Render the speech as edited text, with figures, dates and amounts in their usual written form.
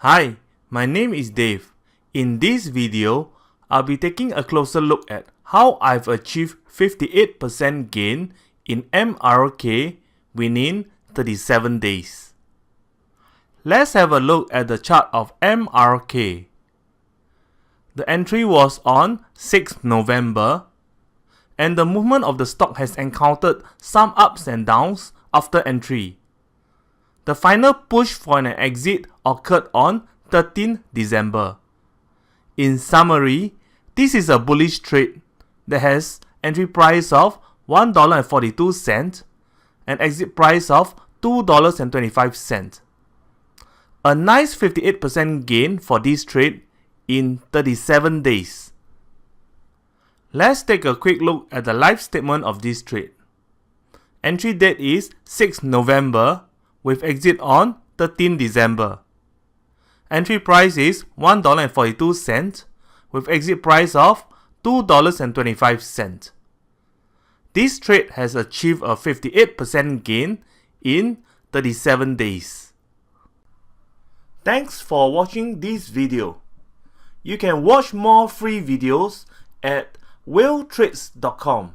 Hi, my name is Dave. In this video, I'll be taking a closer look at how I've achieved 58% gain in MRK within 37 days. Let's have a look at the chart of MRK. The entry was on 6th November, and the movement of the stock has encountered some ups and downs after entry. The final push for an exit occurred on 13th December. In summary, this is a bullish trade that has entry price of $1.42 and exit price of $2.25. A nice 58% gain for this trade in 37 days. Let's take a quick look at the live statement of this trade. Entry date is 6th November with exit on 13th December. Entry price is $1.42 with exit price of $2.25. This trade has achieved a 58% gain in 37 days. Thanks for watching this video. You can watch more free videos at WhaleTrades.com.